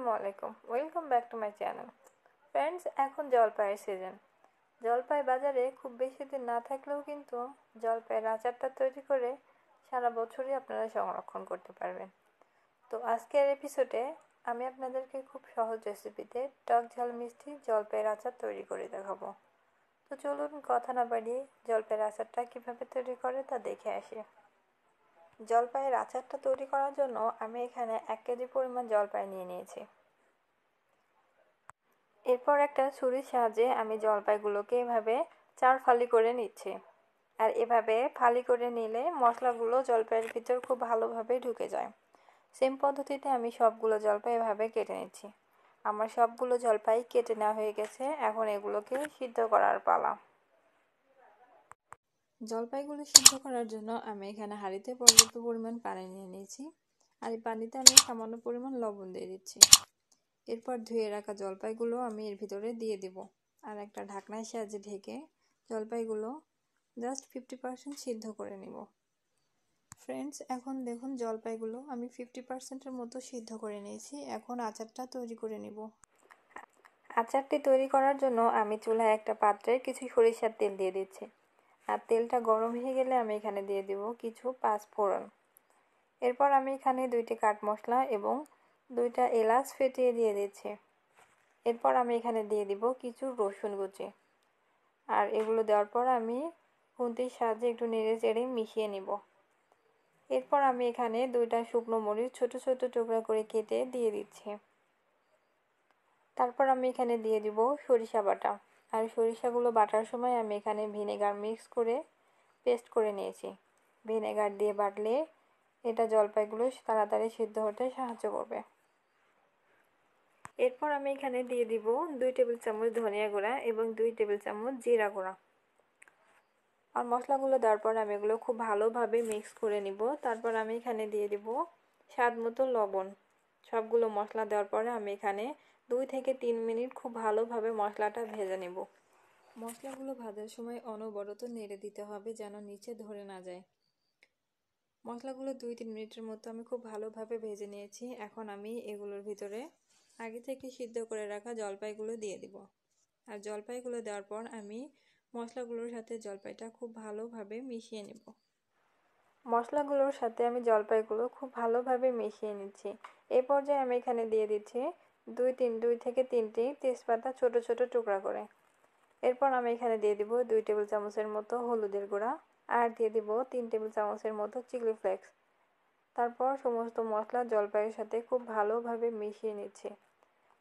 আসসালামু আলাইকুম, welcome back to my channel. Friends, এখন জলপাইয়ের সিজন। জলপাই বাজারে খুব বেশি দিন না থাকলেও কিন্তু জলপাইয়ের আচারটা তৈরি করে সারা বছরই আপনারা সংরক্ষণ করতে পারবেন। তো আজকের এপিসোডে আমি আপনাদেরকে খুব সহজ রেসিপিতে টক ঝাল মিষ্টি জলপাইয়ের আচার তৈরি করে দেখাবো। তো চলুন কথা না বাড়িয়ে জলপাইয়ের আচারটা কীভাবে তৈরি করে তা দেখে আসি। জলপাইয়ের আচারটা তৈরি করার জন্য আমি এখানে 1 কেজি পরিমাণ জলপাই নিয়ে নিয়েছি। এরপর একটা ছুরির সাহায্যে আমি জলপাইগুলোকে এভাবে 4 ফালি করে নিচ্ছি। আর এভাবে ফালি করে নিলে মশলাগুলো জলপাইয়ের ভিতর খুব ভালোভাবে ঢুকে যায়। সেম পদ্ধতিতে আমি সবগুলো জলপাই এভাবে কেটে নিচ্ছি। আমার সবগুলো জলপাই কেটে নেওয়া হয়ে গেছে, এখন এগুলোকে সিদ্ধ করার পালা। জলপাইগুলো সিদ্ধ করার জন্য আমি এখানে হাঁড়িতে পর্যাপ্ত পরিমাণ পানি নিয়ে নিয়েছি। আর এই পানিতে আমি সামান্য পরিমাণ লবণ দিয়ে দিচ্ছি। এরপর ধুয়ে রাখা জলপাইগুলো আমি এর ভিতরে দিয়ে দিব আর একটা ঢাকনার সাহায্যে ঢেকে জলপাইগুলো জাস্ট 50% সিদ্ধ করে নিব। ফ্রেন্ডস, এখন দেখুন জলপাইগুলো আমি 50%-এর মতো সিদ্ধ করে নিয়েছি। এখন আচারটা তৈরি করে নিব। আচারটি তৈরি করার জন্য আমি চুলায় একটা পাত্রে কিছু সরিষার তেল দিয়ে দিচ্ছি। আর তেলটা গরম হয়ে গেলে আমি এখানে দিয়ে দিব কিছু পাঁচফোড়ন। এরপর আমি এখানে 2টি কাঠ মশলা এবং 2টা এলাচ ফেটিয়ে দিয়ে দিচ্ছি। এরপর আমি এখানে দিয়ে দিব কিছু রসুন কুচি। আর এগুলো দেওয়ার পর আমি খুন্তির সাহায্যে একটু নেড়ে চেড়ে মিশিয়ে নিব। এরপর আমি এখানে 2টা শুকনো মরিচ ছোট ছোট টুকরা করে কেটে দিয়ে দিচ্ছি। তারপর আমি এখানে দিয়ে দিব সরিষা বাটা। আর সরিষাগুলো বাটার সময় আমি এখানে ভিনেগার মিক্স করে পেস্ট করে নিয়েছি। ভিনেগার দিয়ে বাটলে এটা জলপাইগুলো তাড়াতাড়ি সিদ্ধ হতে সাহায্য করবে। এরপর আমি এখানে দিয়ে দিব 2 টেবিল চামচ ধনিয়া গুঁড়া এবং 2 টেবিল চামচ জিরা গুঁড়া। আর মশলাগুলো দেওয়ার পর আমি এগুলো খুব ভালোভাবে মিক্স করে নিব। তারপর আমি এখানে দিয়ে দিব স্বাদ মতো লবণ। সবগুলো মশলা দেওয়ার পরে আমি এখানে 2 থেকে 3 মিনিট খুব ভালোভাবে মশলাটা ভেজে নিব। মশলাগুলো ভাজার সময় অনবরত নেড়ে দিতে হবে যেন নিচে ধরে না যায়। মশলাগুলো 2-3 মিনিটের মতো আমি খুব ভালোভাবে ভেজে নিয়েছি। এখন আমি এগুলোর ভিতরে আগে থেকে সিদ্ধ করে রাখা জলপাইগুলো দিয়ে দিব। আর জলপাইগুলো দেওয়ার পর আমি মশলাগুলোর সাথে জলপাইটা খুব ভালোভাবে মিশিয়ে নেব। মশলাগুলোর সাথে আমি জলপাইগুলো খুব ভালোভাবে মিশিয়ে নিচ্ছি। এই পর্যায়ে আমি এখানে দিয়ে দিচ্ছি 2 থেকে 3টি তেজপাতা ছোট ছোট টুকরা করে। এরপর আমি এখানে দিয়ে দিব 2 টেবিল চামচের মতো হলুদের গুঁড়া আর দিয়ে দিব 3 টেবিল চামচের মতো চিলি ফ্লেক্স। তারপর সমস্ত মশলা জলপাইয়ের সাথে খুব ভালোভাবে মিশিয়ে নিচ্ছি।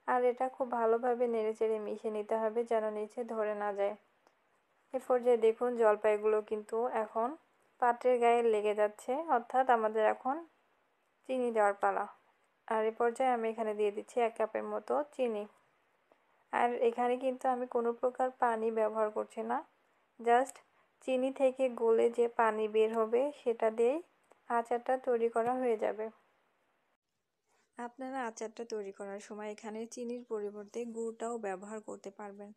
আর এটা খুব ভালোভাবে নেড়েচেড়ে মিশিয়ে নিতে হবে যেন নিচে ধরে না যায়। এ পর্যায়ে দেখুন জলপাইগুলো কিন্তু এখন পাত্রের গায়ে লেগে যাচ্ছে, অর্থাৎ আমাদের এখন চিনি দেওয়ার পালা। আর এ পর্যায়ে আমি এখানে দিয়ে দিচ্ছি 1 কাপের মতো চিনি। আর এখানে কিন্তু আমি কোনো প্রকার পানি ব্যবহার করছি না, জাস্ট চিনি থেকে গলে যে পানি বের হবে সেটা দিয়েই আচারটা তৈরি করা হয়ে যাবে। আপনারা আচারটা তৈরি করার সময় এখানে চিনির পরিবর্তে গুড়টাও ব্যবহার করতে পারবেন।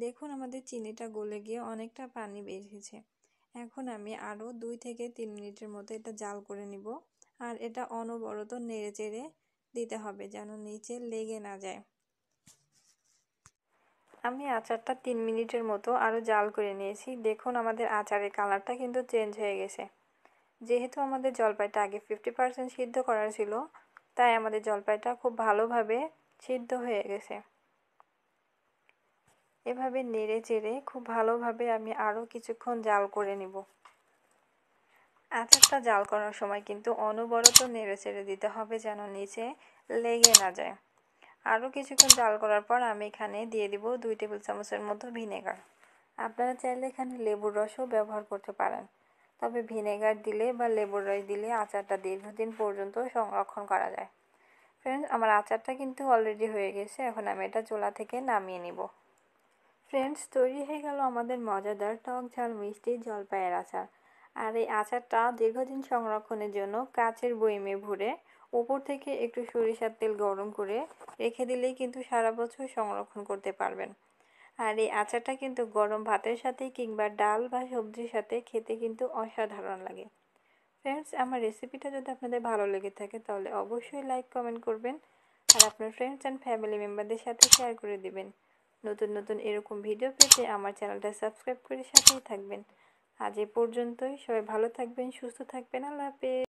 দেখুন আমাদের চিনিটা গলে গিয়ে অনেকটা পানি বের হয়েছে। এখন আমি আরও 2 থেকে 3 মিনিটের মতো এটা জাল করে নিব। আর এটা অনবরত নেড়ে চেড়ে দিতে হবে যেন নিচে লেগে না যায়। আমি আচারটা 3 মিনিটের মতো আরও জাল করে নিয়েছি। দেখুন আমাদের আচারের কালারটা কিন্তু চেঞ্জ হয়ে গেছে। যেহেতু আমাদের জলপাইটা আগে 50% সিদ্ধ করা ছিল, তাই আমাদের জলপাইটা খুব ভালোভাবে সিদ্ধ হয়ে গেছে। এভাবে নেড়ে চেড়ে খুব ভালোভাবে আমি আরও কিছুক্ষণ জাল করে নিব। আচারটা জাল করার সময় কিন্তু অনবরত নেড়ে চেড়ে দিতে হবে যেন নিচে লেগে না যায়। আরও কিছুক্ষণ জাল করার পর আমি এখানে দিয়ে দিব 2 টেবিল চামচের মতো ভিনেগার। আপনারা চাইলে এখানে লেবুর রসও ব্যবহার করতে পারেন, তবে ভিনেগার দিলে বা লেবুর রস দিলে আচারটা দীর্ঘদিন পর্যন্ত সংরক্ষণ করা যায়। ফ্রেন্ডস, আমার আচারটা কিন্তু অলরেডি হয়ে গেছে। এখন আমি এটা চুলা থেকে নামিয়ে নিব। ফ্রেন্ডস, তৈরি হয়ে গেল আমাদের মজাদার টক ঝাল মিষ্টি জলপাইয়ের আচার। আর এই আচারটা দীর্ঘদিন সংরক্ষণের জন্য কাচের বয়মে ভরে উপর থেকে একটু সরিষার তেল গরম করে রেখে দিলেই কিন্তু সারা বছর সংরক্ষণ করতে পারবেন। আর এই আচারটা কিন্তু গরম ভাতের সাথে কিংবা ডাল বা সবজির সাথে খেতে কিন্তু অসাধারণ লাগে। ফ্রেন্ডস, আমার রেসিপিটা যদি আপনাদের ভালো লেগে থাকে তাহলে অবশ্যই লাইক কমেন্ট করবেন। আর আপনার ফ্রেন্ডস অ্যান্ড ফ্যামিলি মেম্বারদের সাথে শেয়ার করে দিবেন। নতুন নতুন এরকম ভিডিও পেতে আমার চ্যানেলটা সাবস্ক্রাইব করে সাথেই থাকবেন। আজ এ পর্যন্তই। সবাই ভালো থাকবেন, সুস্থ থাকবেন। আল্লাহ হাফেজ।